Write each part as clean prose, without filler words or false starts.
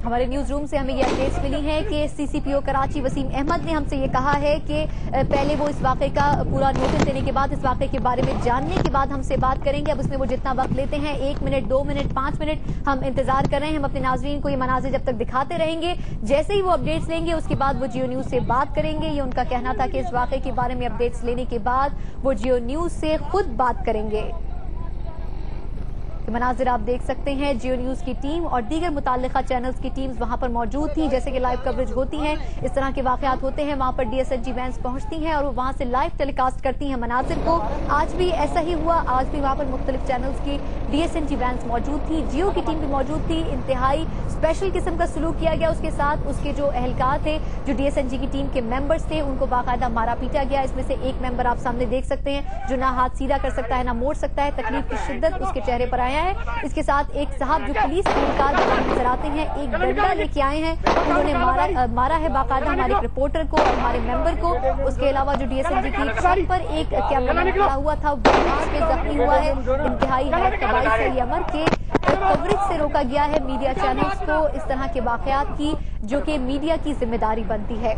हमारे news room से हमें ये अपडेट्स मिली हैं कि सीसीपीओ कराची वसीम अहमद ने हमसे ये कहा है कि पहले वो इस वाक़े का पूरा नोटिस देने के बाद इस वाक़े के बारे में जानने के बाद हमसे बात करेंगे। अब उसमें वो जितना वक्त लेते हैं 1 मिनट 2 मिनट 5 मिनट हम इंतजार कर रहे हैं। हम अपने नाज़रीन को ये मनाज़िर जब तक दिखाते रहेंगे, जैसे ही वो अपडेट्स लेंगे उसके बाद वो जियो न्यूज से बात करेंगे। ये उनका कहना था कि इस वाक़े के बारे में अपडेट्स लेने के बाद वो जियो न्यूज से खुद बात करेंगे। तो मनाजिर आप देख सकते हैं, जियो न्यूज की टीम और दीगर मुताल्लिका चैनल्स की टीम्स वहां पर मौजूद थी। जैसे कि लाइव कवरेज होती है, इस तरह के वाकयात होते हैं, वहां पर DSNG वैन्स पहुंचती हैं और वो वहां से लाइव टेलीकास्ट करती हैं मनाजिर को। आज भी ऐसा ही हुआ, आज भी वहां पर मुख्तलिफ चैनल्स की DSNG वैन्स मौजूद थी, जियो की टीम भी मौजूद थी। इंतहाई स्पेशल किस्म का सलूक किया गया, उसके साथ उसके जो अहलकार थे, जो DSNG की टीम के मेंबर्स थे, उनको बाकायदा मारा पीटा गया। इसमें से एक मेंबर आप सामने देख सकते हैं जो ना हाथ सीधा कर सकता है ना मोड़ सकता है, तकलीफ की शिद्दत उसके चेहरे पर आया है। इसके साथ एक साहब जो पुलिस एहलकार नजर आते हैं, एक डंडा लेके आए हैं, उन्होंने मारा है बाकायदा हमारे रिपोर्टर को और हमारे मेंबर को। उसके अलावा जो DSNG की छत पर एक कैमरा खड़ा हुआ था वो भी जख्मी हुआ है। इंतहाई हैरत का बाइस है ये अमर के कवरेज से रोका गया है मीडिया चैनल्स को इस तरह के वाकयात की, जो कि मीडिया की जिम्मेदारी बनती है।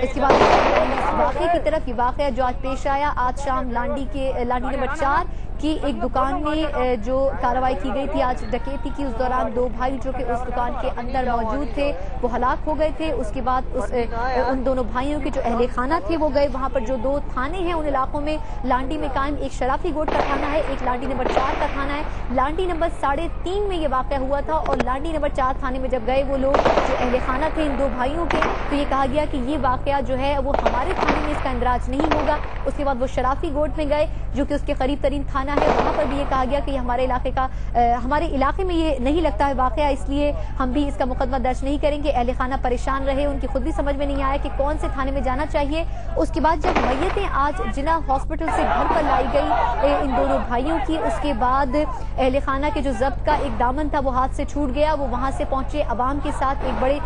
इसके बाद इस वाक़े की तरफ, ये वाक़या जो आज पेश आया, आज शाम लांडी नंबर 4 की एक दुकान में जो कार्रवाई की गई थी आज डकैती की, उस दौरान 2 भाई जो कि उस दुकान के अंदर मौजूद थे वो हलाक हो गए थे। उसके बाद उन दोनों भाइयों के जो अहले खाना थे वो गए वहां पर। जो 2 थाने हैं उन इलाकों में लांडी में कायम, एक शराफी गोट का थाना है, एक लांडी नंबर 4 का थाना है। लांडी नंबर 3.5 में ये वाक़या हुआ था और लांडी नंबर 4 थाने में जब गए वो लोग जो अहले खाना थे इन 2 भाइयों के, तो ये कहा गया कि ये वाक़या जो है वो हमारे थाने में इसका इंदराज नहीं होगा। उसके बाद वो शराफी गोट में गए जो कि उसके करीब तरीन थाना है, वहां पर भी ये कहा गया कि हमारे इलाके में ये नहीं लगता है वाकया, इसलिए हम भी इसका मुकदमा दर्ज नहीं करेंगे। अहले खाना परेशान रहे, उनकी खुद भी समझ में नहीं आया कि कौन से थाने में जाना चाहिए। उसके बाद जब मैयतें आज जिला हॉस्पिटल से घर पर लाई गई इन दोनों भाइयों की, उसके बाद अहले खाना के जो जब्त का एक दामन था वो हाथ से छूट गया। वो वहां से पहुंचे अवाम के साथ एक बड़े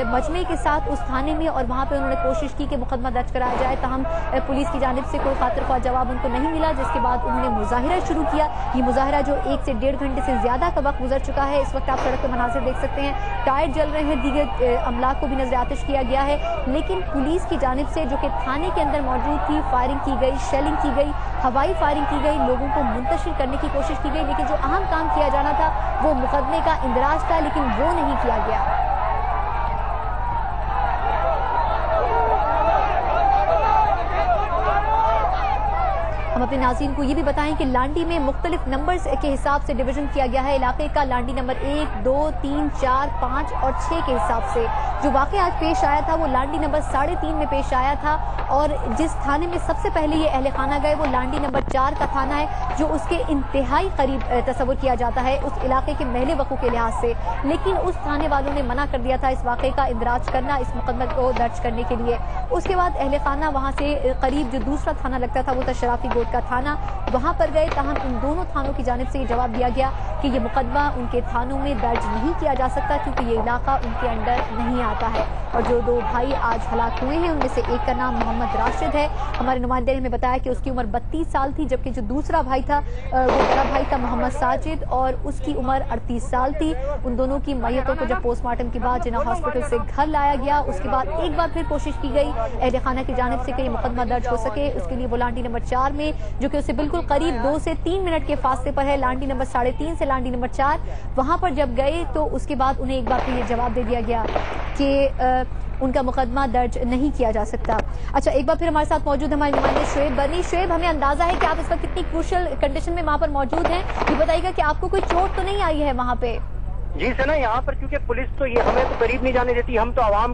मजमे के साथ उस थाने में और वहां पर उन्होंने कोशिश की कि मुकदमा दर्ज कराया जाए, ताहम पुलिस की जानिब से कोई खातिर ख्वाह जवाब उनको नहीं मिला। जिसके बाद उन्होंने मुजाहिरा शुरू किया। ये मुजाहिरा जो 1 से 1.5 घंटे से ज्यादा का वक्त गुजर चुका है। इस वक्त आप सड़क के मनाज़िर देख सकते हैं, टायर जल रहे हैं, दीगर अमला को भी नजर आतिश किया गया है। लेकिन पुलिस की जानिब से जो कि थाने के अंदर मौजूद थी, फायरिंग की गई, शेलिंग की गई, हवाई फायरिंग की गई, लोगों को मुंतशिर करने की कोशिश की गई। लेकिन जो अहम काम किया जाना था वो मुकदमे का इंदराज था, लेकिन वो नहीं किया गया। हम अपने नाज़रीन को ये भी बताएं कि लांडी में मुख्तलिफ नंबर्स के हिसाब से डिवीजन किया गया है इलाके का। लांडी नंबर 1, 2, 3, 4, 5 और 6 के हिसाब से जो वाक़या आज पेश आया था वो लांडी नंबर 3.5 में पेश आया था। और जिस थाने में सबसे पहले ये अहले खाना गए वो लांडी नंबर 4 का थाना है, जो उसके इंतहाई करीब तस्वुर किया जाता है उस इलाके के महले वक़ू के लिहाज से। लेकिन उस थाने वालों ने मना कर दिया था इस वाक़े का इंदराज करना, इस मुकदमे को दर्ज करने के लिए। उसके बाद अहले खाना वहाँ से करीब जो दूसरा थाना लगता था वो था शराफी गोट का थाना, वहां पर गए। ताहम इन दोनों थानों की जानिब से ये जवाब दिया गया कि ये मुकदमा उनके थानों में दर्ज नहीं किया जा सकता क्योंकि ये इलाका उनके अंडर नहीं आता है। और जो 2 भाई आज हलाक हुए हैं उनमें से एक का नाम मोहम्मद राशिद है। हमारे नुमाइंदे ने हमें बताया कि उसकी उम्र 32 साल थी, जबकि जो दूसरा भाई था वो बड़ा भाई था मोहम्मद साजिद और उसकी उम्र 38 साल थी। उन दोनों की मैयतों को जब पोस्टमार्टम के बाद जिना हॉस्पिटल से घर लाया गया, उसके बाद एक बार फिर कोशिश की गई अहले खाना की जानिब से कि ये मुकदमा दर्ज हो सके। उसके लिए वो लांडी नंबर 4 में, जो कि उससे बिल्कुल करीब 2 से 3 मिनट के फासले पर है, लांडी नंबर 3.5 से लांडी नंबर 4, वहां पर जब गए तो उसके बाद उन्हें एक बार फिर ये जवाब दे दिया गया कि उनका मुकदमा दर्ज नहीं किया जा सकता। अच्छा, एक बार फिर हमारे साथ मौजूद हमारे नुमाइंदे शुएब बनी। शुएब, हमें अंदाजा है कि आप इस वक्त कितनी क्रूशल कंडीशन में वहां पर मौजूद हैं, ये बताइएगा कि आपको कोई चोट तो नहीं आई है वहां पे? जी सर, ना यहाँ पर क्योंकि पुलिस तो ये हमें तो करीब नहीं जाने देती, हम तो आवाम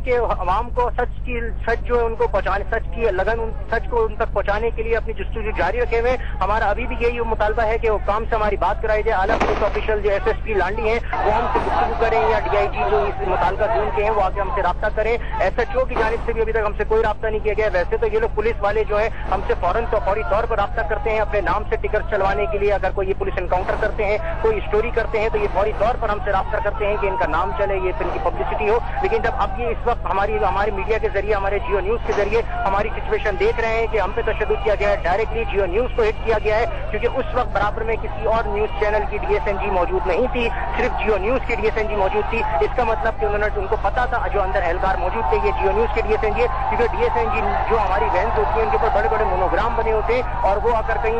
को सच जो है उनको पहुँचाने, सच की लगन सच को उन तक पहुँचाने के लिए अपनी जस्तुजू जारी रखे हुए। हमारा अभी भी यही मुतालबा है कि वो काम से हमारी बात कराई जाए। आला पुलिस ऑफिशियल जो SSP लांडी हैं वो हमसे गुफ्तगू करें, या DIG जो इस मुतालका जोन के हैं वो आके हमसे रब्ता करें। SHO की जानिब से भी अभी तक हमसे कोई रब्ता नहीं किया गया। वैसे तो ये लोग पुलिस वाले जो है हमसे फौरी तौर पर रब्ता करते हैं अपने नाम से टिकट चलवाने के लिए। अगर कोई ये पुलिस एनकाउंटर करते हैं, कोई स्टोरी करते हैं तो ये फौरी तौर पर हमसे राब्ता करते हैं कि इनका नाम चले, ये इनकी पब्लिसिटी हो। लेकिन जब अब ये इस वक्त हमारे मीडिया के जरिए, हमारे जियो न्यूज के जरिए हमारी सिचुएशन देख रहे हैं कि हम पे तशद्दुद किया गया है, डायरेक्टली जियो न्यूज को हिट किया गया है, क्योंकि उस वक्त बराबर में किसी और न्यूज चैनल की डीएसएनजी मौजूद नहीं थी, सिर्फ जियो न्यूज की डीएसएनजी मौजूद थी। इसका मतलब कि उनको पता था, जो अंदर एहलकार मौजूद थे, ये जियो न्यूज के डीएसएनजी है, क्योंकि डीएसएनजी जो हमारी वैन्स होती है उनके ऊपर बड़े बड़े मोनोग्राम बने होते हैं, और वो अगर कहीं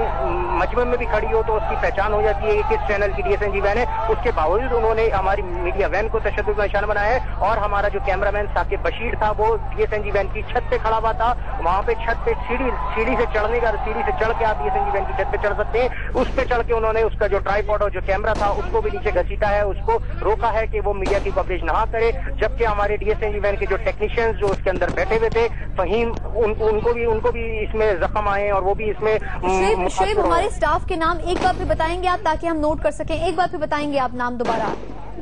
मजमे में भी खड़ी हो तो उसकी पहचान हो जाती है कि किस चैनल की डीएसएनजी वैन है। उसके बावजूद उन्होंने हमारी मीडिया वैन को तशद्दुद का निशाना बनाया है, और हमारा जो कैमरामैन साकिब बशीर था वो डीएसएनजी वैन की छत पे खड़ा हुआ था। वहां पे छत पे सीढ़ी से चढ़ने का, सीढ़ी से चढ़ के आप डीएसएनजी वैन की छत पे चढ़ सकते हैं, उस पे चढ़ के उन्होंने उसका जो ट्राइपॉड और जो कैमरा था उसको भी नीचे घसीटा है, उसको रोका है कि वो मीडिया की कवरेज ना करे। जबकि हमारे डीएसएनजी वैन के जो टेक्नीशियंस जो उसके अंदर बैठे हुए थे, फहीम, उनको भी इसमें जख्म आए और वो भी इसमें शुएब, हमारे स्टाफ के नाम एक बार फिर बताएंगे आप, ताकि हम नोट कर सकें? एक बार फिर बताएंगे आप नाम दोबारा?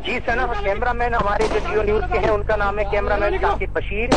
जी सना, कैमरामैन हमारे जो जियो न्यूज के हैं उनका नाम है cameraman Saqib Bashir.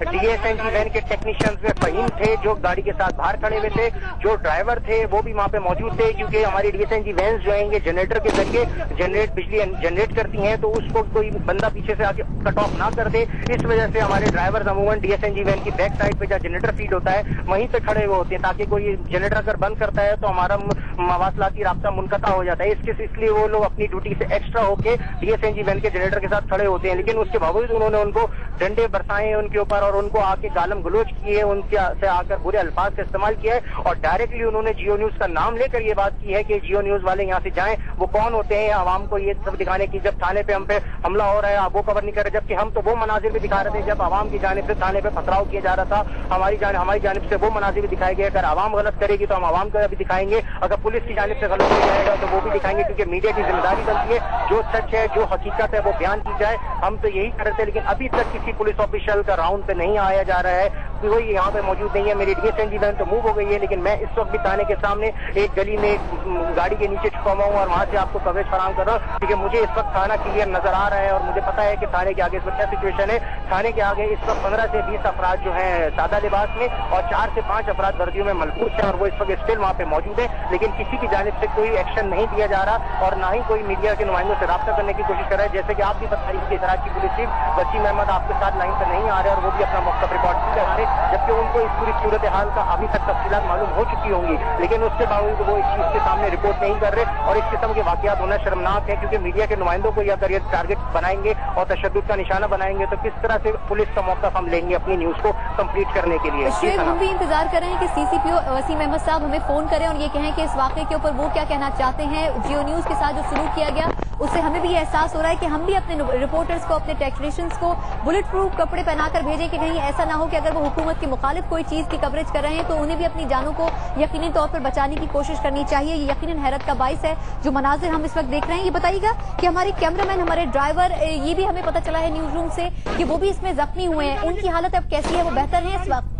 DSNG van के टेक्नीशियंस में फहीम थे जो गाड़ी के साथ बाहर खड़े हुए थे, जो ड्राइवर थे वो भी वहाँ पे मौजूद थे, क्योंकि हमारी डीएसएनजी वैन जो है ये जनरेटर के जरिए बिजली जनरेट करती हैं, तो उसको कोई बंदा पीछे से आके कट ऑफ ना कर दे। इस वजह से हमारे ड्राइवर अमूमन डीएसएनजी वैन की बैक साइड पे जहाँ जनरेटर फीड होता है वहीं पे खड़े हुए होते हैं, ताकि कोई जनरेटर अगर बंद करता है तो हमारा मवासलाती राब्ता मुनक़ता हो जाता है। इसलिए वो लोग अपनी ड्यूटी से एक्स्ट्रा होके डीएसएनजी वैन के जनरेटर के साथ खड़े होते हैं। लेकिन उसके बावजूद उन्होंने उनको डंडे बरसाए उनके ऊपर, और उनको आके गालम गलोच किए, उनके से आकर बुरे अल्फाज का इस्तेमाल किया है, और डायरेक्टली उन्होंने जियो न्यूज का नाम लेकर ये बात की है कि जियो न्यूज वाले यहाँ से जाएं, वो कौन होते हैं, आवाम को ये सब दिखाने की। जब थाने पे हम पे हमला हो रहा है आप वो कवर नहीं कर रहे, जबकि हम तो वो मनाजिर भी दिखा रहे थे जब आवाम की जानिब से थाने पे पथराव किया जा रहा था। हमारी जानिब से वो मनाजिर भी दिखाए गए। अगर आवाम गलत करेगी तो हम आवाम का भी दिखाएंगे, अगर पुलिस की जानिब से गलत किया जाएगा तो वो भी दिखाएंगे, क्योंकि मीडिया की जिम्मेदारी बनती है जो सच है, जो हकीकत है वो बयान की जाए। हम तो यही कर रहे थे, लेकिन अभी तक किसी पुलिस ऑफिशियल का राउंड पे नहीं आया जा रहा है, कोई यहाँ पे मौजूद नहीं है। मेरी डीएसएनजी वैन तो मूव हो गई है, लेकिन मैं इस वक्त भी थाने के सामने एक गली में गाड़ी के नीचे छुपा हुआ हूँ और वहां से आपको कवरेज फराहम कर रहा हूँ, क्योंकि मुझे इस वक्त थाना क्लियर नजर आ रहा है और मुझे पता है कि थाने के आगे इस वक्त क्या सिचुएशन है। थाने के आगे इस वक्त 15 से 20 अफराद जो है सादा लिबास में और 4 से 5 अफराद वर्दियों में मलबूस है, और वो इस वक्त स्टिल वहाँ पे मौजूद है, लेकिन किसी की जानिब से कोई एक्शन नहीं दिया जा रहा, और ना ही कोई मीडिया के नुमाइंदों से राब्ता करने की कोशिश कर रहा है। जैसे कि आप भी बता रही थी, की पुलिस चीफ वसीम अहमद आपके साथ लाइन पर नहीं आ रहे और वो भी अपना मौका रिकॉर्ड नहीं कर रहे, जबकि उनको इस पूरी सूरत हाल का अभी तक तफसीलात मालूम हो चुकी होंगी, लेकिन उसके बावजूद वो इस चीज के सामने रिपोर्ट नहीं कर रहे। और इस किस्म के वाकयात होना शर्मनाक है, क्योंकि मीडिया के नुमाइंदों को अगर ये टारगेट बनाएंगे और तशद्दुद का निशाना बनाएंगे तो किस तरह से पुलिस का मौका हम लेंगे अपनी न्यूज को कंप्लीट करने के लिए। हम भी इंतजार कर रहे हैं कि सीसीपीओ वसीम अहमद साहब हमें फोन करें और ये कहें कि इस वाकये के ऊपर वो क्या कहना चाहते हैं। जियो न्यूज के साथ जो सलूक किया गया उससे हमें भी ये एहसास हो रहा है कि हम भी अपने रिपोर्टर्स को, अपने टेक्नीशियंस को बुलेट प्रूफ कपड़े पहनाकर भेजें, कि कहीं ऐसा ना हो कि अगर वो हुकूमत के मुखालिफ कोई चीज की कवरेज कर रहे हैं तो उन्हें भी अपनी जानों को यकीनी तौर पर बचाने की कोशिश करनी चाहिए। ये यकीनन हैरत का बाइस है जो मनाजिर हम इस वक्त देख रहे हैं। ये बताइएगा कि हमारे कैमरामैन, हमारे ड्राइवर, ये भी हमें पता चला है न्यूज रूम से कि वो भी इसमें जख्मी हुए हैं, उनकी हालत अब कैसी है, वो बेहतर है इस वक्त?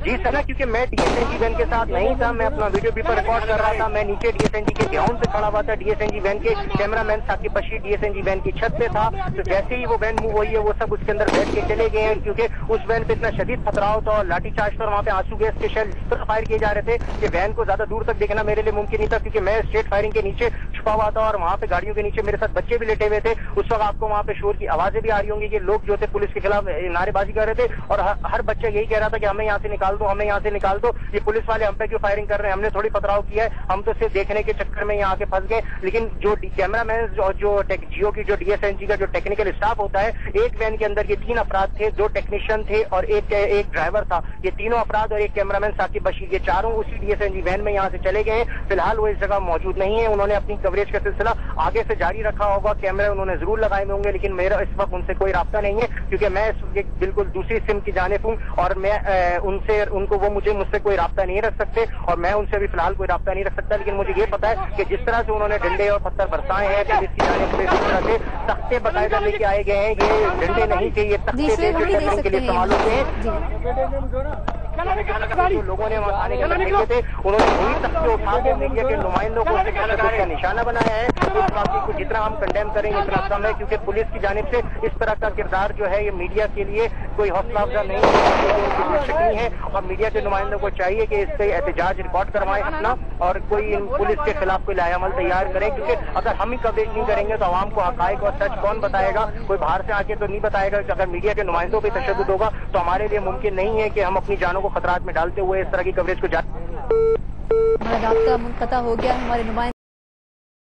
जी सना, क्योंकि मैं डीएसएनजी वैन के साथ नहीं था, मैं अपना वीडियो पेपर रिकॉर्ड कर रहा था, मैं नीचे डीएसएनजी के ग्राउंड पे खड़ा हुआ था, डीएसएनजी वैन के cameraman Saqib Bashir DSNG van की छत पे था। तो जैसे ही वो वैन मूव हुई है वो सब उसके अंदर बैठ के चले गए हैं, क्योंकि उस वैन पे इतना शदीद पथराव था और लाठीचार्ज पर वहाँ पे आंसू गैस के शेल इस तरह फायर किए जा रहे थे कि वैन को ज्यादा दूर तक देखना मेरे लिए मुमकिन नहीं था, क्योंकि मैं स्ट्रेट फायरिंग के नीचे छुपा हुआ था और वहाँ पे गाड़ियों के नीचे मेरे साथ बच्चे भी लेटे हुए थे। उस वक्त आपको वहाँ पे शोर की आवाजें भी आ रही होंगी कि लोग जो थे पुलिस के खिलाफ नारेबाजी कर रहे थे, और हर बच्चा यही कह रहा था कि हमें यहाँ से निकाल दो, हमें यहाँ से निकाल दो, ये पुलिस वाले हम पे क्यों फायरिंग कर रहे हैं, हमने थोड़ी पथराव किया है, हम तो सिर्फ देखने के चक्कर में यहाँ आके फंस गए। लेकिन जो कैमरामैन और जो जियो की जो डीएसएनजी का जो टेक्निकल स्टाफ होता है, एक वैन के अंदर ये 3 अफराद थे, 2 टेक्नीशियन थे और एक ड्राइवर था। ये तीनों अफराद और एक कैमरामैन साकिब बशीर, ये चारों उसी डीएसएनजी वैन में यहाँ से चले गए। फिलहाल वो इस जगह मौजूद नहीं है। उन्होंने अपनी कवरेज का सिलसिला आगे से जारी रखा होगा, कैमरे उन्होंने जरूर लगाए होंगे, लेकिन मेरा इस वक्त उनसे कोई राब्ता नहीं है, क्योंकि मैं इस वक्त बिल्कुल दूसरी सिम की जानिब हूँ और मैं उनको वो मुझसे कोई राब्ता नहीं रख सकते और मैं उनसे भी फिलहाल कोई राब्ता नहीं रख सकता। लेकिन मुझे ये पता है कि जिस तरह से उन्होंने डंडे और पत्थर बरसाए हैं, पुलिस की जानिब से जिस तरह से तख्ते बाकायदा लेके आए गए हैं, ये डंडे नहीं थे, ये तख्ते थे जो टैकलिंग के लिए इस्तेमाल होते हैं। जो लोगों ने वहाँ आने के देखे थे उन्होंने वही तक उठा के मीडिया के नुमाइंदों को का निशाना बनाया है। इस वाक़े को जितना हम कंडेम करेंगे इतना कम है, क्योंकि पुलिस की जानिब से इस तरह का किरदार जो है ये मीडिया के लिए कोई हौसला अफजा नहीं है और मीडिया के नुमाइंदों को चाहिए कि इससे एहतजाज रिकॉर्ड करवाएं अपना और कोई पुलिस के खिलाफ कोई लायामल तैयार करें, क्योंकि अगर हम ही कवरेज नहीं करेंगे तो आवाम को हकायक और सच कौन बताएगा? कोई बाहर से आके तो नहीं बताएगा। अगर मीडिया के नुमाइंदों पर तशद्दुद होगा तो हमारे लिए मुमकिन नहीं है कि हम अपनी जानों को खतरात में डालते हुए इस तरह की कवरेज को हमारा राब्ता मुनक़ता हो गया। हमारे नुमाइंदे